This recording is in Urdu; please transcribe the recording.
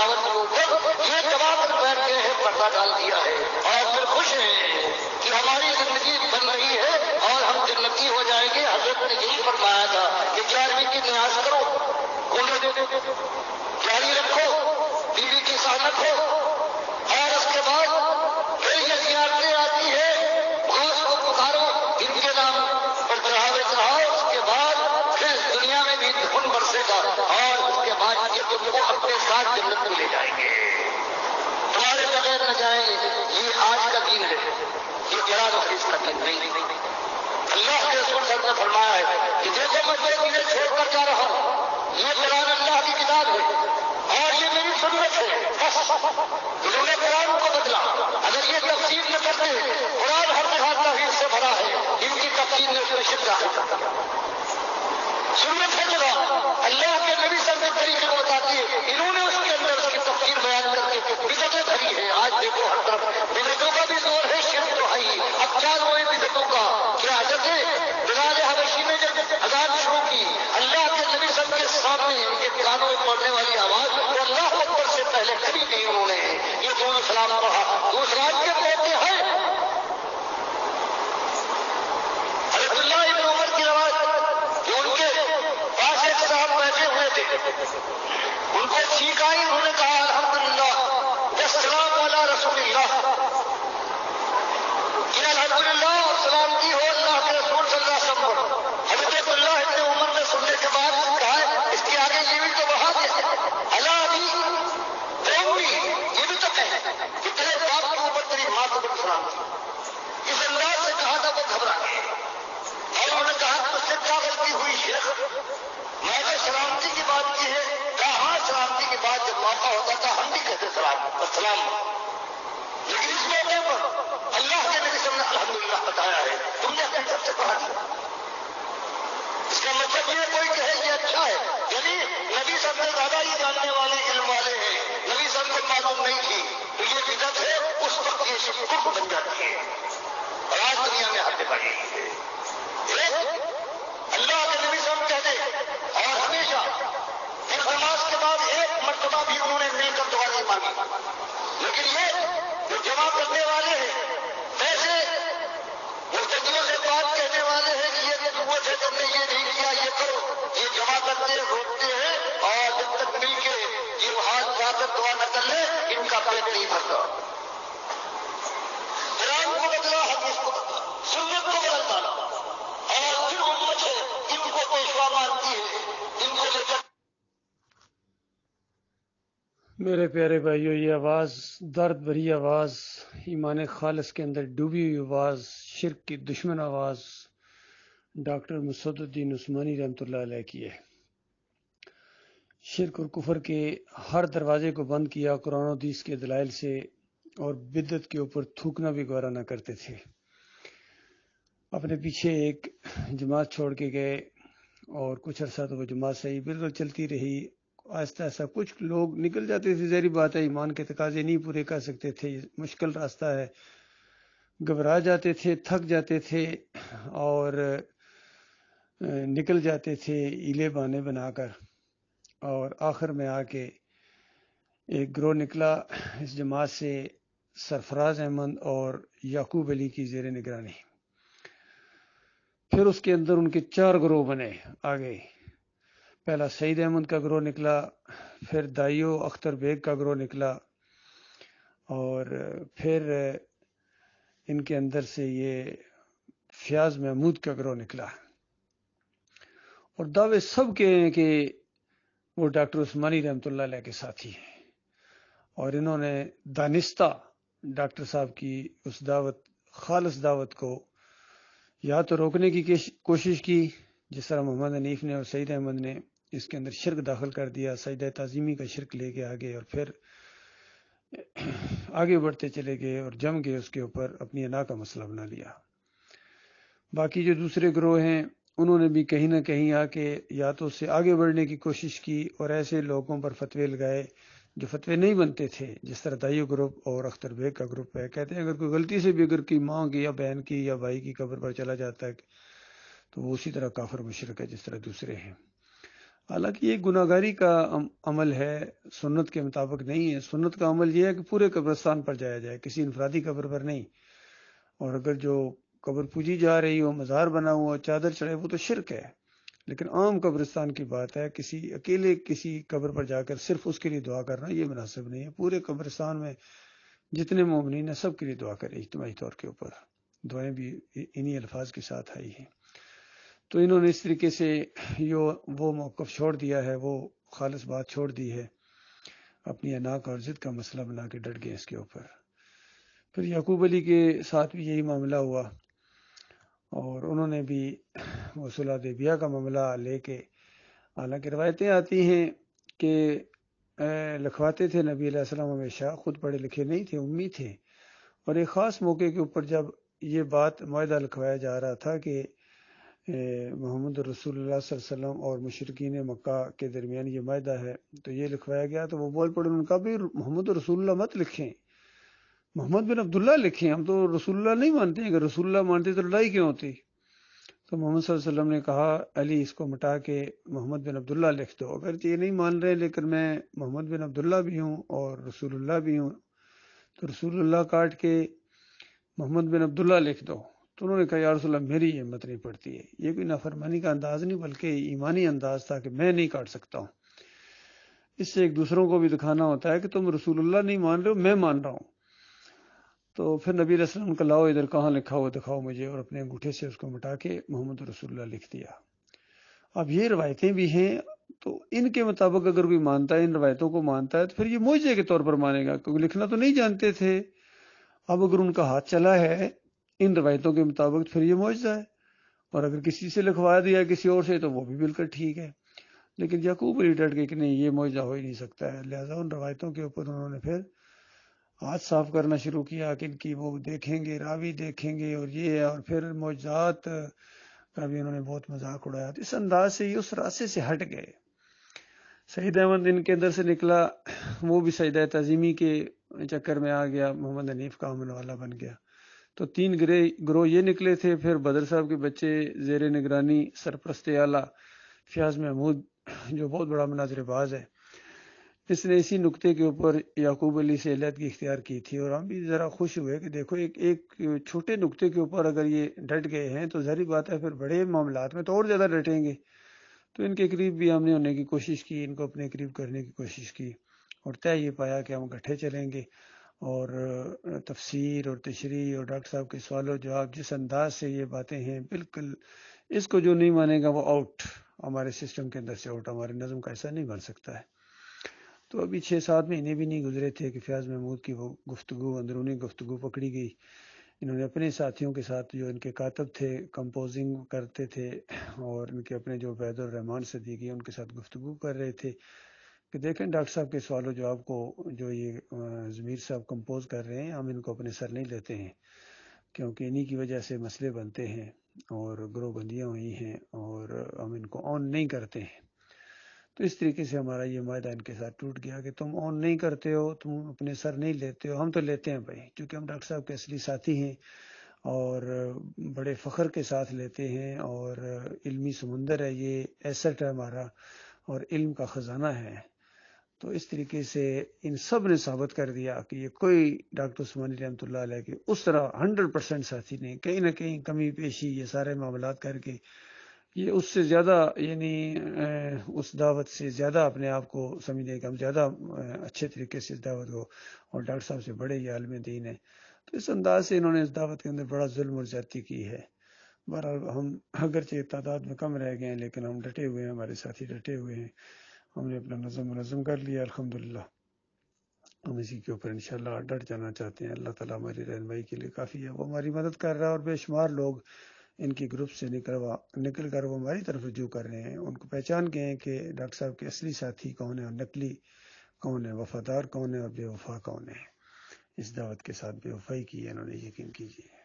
دعوت کے اوپر یہ جواب بیٹھ گئے ہیں، پردہ ڈال دیا ہے اور پھر خوش ہیں کہ ہماری زندگی بن رہی ہے اور ہم جنتی ہو جائیں گے۔ حضرت نے یہی فرمایا تھا کہ 11ویں کی نیاز کرو، جاری رکھو، بیوی کی سہانت ہو، اور اس کے بعد پھر یہ زیارتیں آتی ہے، غوث کو پکارو، ان کے نام پر چڑھاوے چڑھاؤ، اس کے بعد پھر دنیا میں بھی خون برسے گا اور اس کے بعد یہ تم کو اپنے ساتھ جنت میں لے جائیں گے، تمہارے بغیر نہ جائیں گے۔ یہ آج کا دین ہے، یہ قرآن و حدیث کا دین نہیں۔ اللہ کے رسول صلی اللہ علیہ وسلم نے فرمایا ہے کہ دیکھو میں جو دین چھوڑ کر جا رہا ہوں، یہ قرآن اللہ کی کتاب ہے اور یہ میری سنت ہے۔ بس انہوں نے قرآن کو بدلا، اگر یہ تفسیر نہ کرتے، قرآن ہر جہاز تحریر سے بھرا ہے، ان کی تفسیر نے اس میں شرک داخل کر دیا۔ سنت ہے قرآن اللہ کے نبی صلی اللہ علیہ وسلم کے طریقے کو بتاتی ہے، انہوں نے اس کے اندر اس کی تفسیر بیان کر کے بدعتیں بھری ہے۔ آج دیکھو ہر طرف بدعتوں کا بھی زور ہے، شرک تو ہے ہی۔ اب کیا ہوئے بدعتوں کا؟ کیا حضرت بلال حبشی نے جب اذان شروع کی، اللہ کے نبی صلی اللہ علیہ وسلم کے سامنے ان کے کانوں میں پڑنے والی آواز وہ اللہ اکبر سے پہلے کبھی نہیں انہوں نے یہ دونوں سلام پڑھا۔ دوسرا کے کہتے ہیں حضرت اللہ ابن عمر کی روایت کہ ان کے پاس ایک صاحب بیٹھے ہوئے تھے، ان کو چھینک آئی، انہوں نے کہا الحمدللہ السلام علی رسول اللہ، کہ الحمدللہ اور سلام کی ہو اللہ کے رسول صلی اللہ علیہ وسلم۔ حضرت عبداللہ ابن عمر نے سننے کے بعد کہا اس کے آگے یہ بھی تو وہاں اللہ ابھی قومی، یہ بھی تو کہیں کہ تیرے باپ کے اوپر تیری ماں کو بڑی سلام کی، اس انداز سے کہا تھا وہ گھبرا گئے اور انہوں نے کہا کہ اس سے کیا غلطی ہوئی شیخ؟ میں نے سلامتی کی بات کی ہے، کہا ہاں سلامتی کی بات جب موقع ہوتا تھا ہم بھی کہتے السلام، لیکن اس موقع پر اللہ کے نبی صلی اللہ علیہ وسلم نے الحمدللہ بتایا ہے، تم نے اپنی طرف سے پڑھا دیا۔ اس کا مطلب یہ کوئی کہے یہ اچھا ہے، یعنی نبی سب سے زیادہ ہی جاننے والے علم والے ہیں، نبی سب کو معلوم نہیں تھی تو یہ بدعت ہے، اس وقت یہ شرک بن جاتی ہے اور آج دنیا میں حد بڑھ گئی ہے۔ اللہ کے نبی سب کہتے اور ہمیشہ پھر نماز کے بعد ایک مرتبہ بھی انہوں نے مل کر دعا نہیں مانگی، لیکن یہ جو جمع کرنے والے ہیں ایسے مرتدیوں سے بات کہنے والے ہیں کہ یہ نبوت ہے، تم نے یہ نہیں کیا، یہ کرو، یہ جمع کرتے روکتے ہیں اور جب تک مل کے یہ ہاتھ جا کر دعا نہ کر لے ان کا پیٹ نہیں بھرتا۔ قرآن کو بدلا، حدیث کو بدلا، سنت کو بدل ڈالا اور پھر امت ہے ان کو پیشوا مانتی ہے، ان کو لے کر۔ میرے پیارے بھائیو، یہ آواز درد بھری آواز، ایمان خالص کے اندر ڈوبی ہوئی آواز، شرک کی دشمن آواز ڈاکٹر مسعود الدین عثمانی رحمۃ اللہ علیہ کی ہے۔ شرک اور کفر کے ہر دروازے کو بند کیا قرآن و حدیث کے دلائل سے، اور بدعت کے اوپر تھوکنا بھی گوارا نہ کرتے تھے۔ اپنے پیچھے ایک جماعت چھوڑ کے گئے اور کچھ عرصہ تو وہ جماعت صحیح بالکل چلتی رہی، آہستہ آہستہ کچھ لوگ نکل جاتے تھے، ظاہری بات ہے ایمان کے تقاضے نہیں پورے کر سکتے تھے، مشکل راستہ ہے، گھبرا جاتے تھے، تھک جاتے تھے اور نکل جاتے تھے ہیلے بہانے بنا کر، اور آخر میں آ کے ایک گروہ نکلا اس جماعت سے، سرفراز احمد اور یعقوب علی کی زیر نگرانی۔ پھر اس کے اندر ان کے 4 گروہ بنے آگے، پہلا سعید احمد کا گروہ نکلا، پھر دائیو اختر بیگ کا گروہ نکلا، اور پھر ان کے اندر سے یہ فیاض محمود کا گروہ نکلا، اور دعوے سب کے ہیں کہ وہ ڈاکٹر عثمانی رحمۃ اللہ علیہ کے ساتھی ہیں، اور انہوں نے دانستہ ڈاکٹر صاحب کی اس دعوت، خالص دعوت کو یا تو روکنے کی کوشش کی، جس طرح محمد حنیف نے اور سعید احمد نے اس کے اندر شرک داخل کر دیا، سجدہ تعظیمی کا شرک لے کے آگے، اور پھر آگے بڑھتے چلے گئے اور جم کے اس کے اوپر اپنی انا کا مسئلہ بنا لیا۔ باقی جو دوسرے گروہ ہیں انہوں نے بھی کہیں نہ کہیں آ کے یا تو اس سے آگے بڑھنے کی کوشش کی اور ایسے لوگوں پر فتوے لگائے جو فتوے نہیں بنتے تھے، جس طرح دائیو گروپ اور اختر بیگ کا گروپ ہے، کہتے ہیں اگر کوئی غلطی سے بھی اگر کی ماں کی یا بہن کی یا بھائی کی قبر پر چلا جاتا ہے تو وہ اسی طرح کافر مشرک ہے جس طرح دوسرے ہیں۔ حالانکہ یہ گناہگاری کا عمل ہے، سنت کے مطابق نہیں ہے۔ سنت کا عمل یہ ہے کہ پورے قبرستان پر جایا جائے، کسی انفرادی قبر پر نہیں۔ اور اگر جو قبر پوجی جا رہی ہو، مزار بنا ہوا، چادر چڑھے، وہ تو شرک ہے۔ لیکن عام قبرستان کی بات ہے، کسی اکیلے کسی قبر پر جا کر صرف اس کے لیے دعا کرنا یہ مناسب نہیں ہے۔ پورے قبرستان میں جتنے مومنین ہیں سب کے لیے دعا کریں اجتماعی طور کے اوپر، دعائیں بھی انہی الفاظ کے ساتھ آئی ہیں۔ تو انہوں نے اس طریقے سے وہ موقف چھوڑ دیا ہے، وہ خالص بات چھوڑ دی ہے، اپنی عناق اور ضد کا مسئلہ بنا کے ڈٹ گئے اس کے اوپر۔ پھر یعقوب علی کے ساتھ بھی یہی معاملہ ہوا، اور انہوں نے بھی وہ صلح حدیبیہ کا معاملہ لے کے، حالانکہ روایتیں آتی ہیں کہ لکھواتے تھے نبی علیہ السلام ہمیشہ، خود پڑھے لکھے نہیں تھے، امی تھے، اور ایک خاص موقع کے اوپر جب یہ بات معاہدہ لکھوایا جا رہا تھا کہ محمد رسول اللہ صلی اللہ علیہ وسلم اور مشرکین مکہ کے درمیان یہ معاہدہ ہے، تو یہ لکھوایا گیا تو وہ بول پڑے، ان کا بھی محمد رسول اللہ مت لکھیں، محمد بن عبداللہ لکھیں، ہم تو رسول اللہ نہیں مانتے، اگر رسول اللہ مانتے تو لڑائی کیوں ہوتی؟ تو محمد صلی اللہ علیہ وسلم نے کہا علی اس کو مٹا کے محمد بن عبداللہ لکھ دو، اگر یہ نہیں مان رہے لیکن میں محمد بن عبداللہ بھی ہوں اور رسول اللہ بھی ہوں، تو رسول اللہ کاٹ کے محمد بن عبداللہ لکھ دو۔ تو انہوں نے کہا یا رسول اللہ میری ہمت نہیں پڑتی ہے، یہ کوئی نافرمانی کا انداز نہیں بلکہ ایمانی انداز تھا کہ میں نہیں کاٹ سکتا ہوں۔ اس سے ایک دوسروں کو بھی دکھانا ہوتا ہے کہ تم رسول اللہ نہیں مان رہے ہو، میں مان رہا ہوں۔ تو پھر نبی علیہ السلام کو لاؤ ادھر، کہاں لکھا ہوا دکھاؤ مجھے، اور اپنے انگوٹھے سے اس کو مٹا کے محمد رسول اللہ لکھ دیا۔ اب یہ روایتیں بھی ہیں، تو ان کے مطابق اگر کوئی مانتا ہے، ان روایتوں کو مانتا ہے، تو پھر یہ معجزے کے طور پر مانے گا، کیونکہ لکھنا تو نہیں جانتے تھے۔ اب اگر ان کا ہاتھ چلا ہے ان روایتوں کے مطابق پھر یہ معجزہ ہے، اور اگر کسی سے لکھوا دیا کسی اور سے تو وہ بھی بالکل ٹھیک ہے۔ لیکن یعقوب علی ڈٹ گئے کہ نہیں، یہ معجزہ ہو ہی نہیں سکتا ہے، لہٰذا ان روایتوں کے اوپر انہوں نے پھر ہاتھ صاف کرنا شروع کیا کہ ان کی وہ دیکھیں گے، راوی دیکھیں گے، اور یہ، اور پھر معجزات کا بھی انہوں نے بہت مذاق اڑایا۔ اس انداز سے یہ اس راستے سے ہٹ گئے۔ سعید احمد ان کے اندر سے نکلا، وہ بھی سجدہ تعظیمی کے چکر میں آ گیا، محمد حنیف کا امن والا بن گیا۔ تو تین گروہ یہ نکلے تھے۔ پھر بدر صاحب کے بچے زیر نگرانی سرپرست اعلیٰ فیاض محمود، جو بہت بڑا مناظر باز ہے، اس نے اسی نقطے کے اوپر یعقوب علی سے علیحدگی اختیار کی تھی، اور ہم بھی ذرا خوش ہوئے کہ دیکھو ایک چھوٹے نقطے کے اوپر اگر یہ ڈٹ گئے ہیں تو ظاہری بات ہے پھر بڑے معاملات میں تو اور زیادہ ڈٹیں گے۔ تو ان کے قریب بھی ہم نے ہونے کی کوشش کی، ان کو اپنے قریب کرنے کی کوشش کی، اور طے یہ پایا کہ ہم اکٹھے چلیں گے، اور تفسیر اور تشریح اور ڈاکٹر صاحب کے سوال و جواب جس انداز سے یہ باتیں ہیں، بالکل اس کو جو نہیں مانے گا وہ آؤٹ، ہمارے سسٹم کے اندر سے آؤٹ، ہمارے نظم کا ایسا نہیں بن سکتا ہے۔ تو ابھی 6-7 مہینے بھی نہیں گزرے تھے کہ فیاض محمود کی وہ گفتگو، اندرونی گفتگو پکڑی گئی۔ انہوں نے اپنے ساتھیوں کے ساتھ، جو ان کے کاتب تھے، کمپوزنگ کرتے تھے، اور ان کے اپنے جو عبید الرحمان صدیقی ان کے ساتھ گفتگو کر رہے تھے کہ دیکھیں ڈاکٹر صاحب کے سوال و جواب کو جو یہ ضمیر صاحب کمپوز کر رہے ہیں، ہم ان کو اپنے سر نہیں لیتے ہیں، کیونکہ انہی کی وجہ سے مسئلے بنتے ہیں اور گروہ بندیاں ہوئی ہیں، اور ہم ان کو آن نہیں کرتے ہیں۔ تو اس طریقے سے ہمارا یہ معاہدہ ان کے ساتھ ٹوٹ گیا کہ تم آن نہیں کرتے ہو، تم اپنے سر نہیں لیتے ہو، ہم تو لیتے ہیں بھائی، کیونکہ ہم ڈاکٹر صاحب کے اصلی ساتھی ہیں، اور بڑے فخر کے ساتھ لیتے ہیں، اور علمی سمندر ہے، یہ ایسٹ ہے ہمارا، اور علم کا خزانہ ہے۔ تو اس طریقے سے ان سب نے ثابت کر دیا کہ یہ کوئی ڈاکٹر عثمانی رحمۃ اللہ علیہ کے اس طرح 100% ساتھی نہیں، کہیں نہ کہیں کمی پیشی یہ سارے معاملات کر کے یہ اس سے زیادہ، یعنی اس دعوت سے زیادہ اپنے آپ کو سمجھنے کہ ہم زیادہ اچھے طریقے سے اس دعوت کو، اور ڈاکٹر صاحب سے بڑے یہ عالم دین ہے۔ تو اس انداز سے انہوں نے اس دعوت کے اندر بڑا ظلم اور زیادتی کی ہے۔ بہرحال ہم اگرچہ تعداد میں کم رہ گئے ہیں لیکن ہم ڈٹے ہوئے ہیں، ہمارے ساتھی ڈٹے ہوئے ہیں، ہم نے اپنا نظم منظم کر لیا الحمدللہ۔ ہم اسی کے اوپر انشاءاللہ ڈٹ جانا چاہتے ہیں۔ اللہ تعالیٰ ہماری رہنمائی کے لیے کافی ہے، وہ ہماری مدد کر رہا ہے، اور بے شمار لوگ ان کی گروپ سے نکل کر وہ ہماری طرف رجوع کر رہے ہیں، ان کو پہچان گئے ہیں کہ ڈاکٹر صاحب کے اصلی ساتھی کون ہیں، اور نقلی کون ہے، وفادار کون ہے اور بے وفا کون ہے۔ اس دعوت کے ساتھ بے وفائی کی ہے انہوں نے، یقین کیجیے۔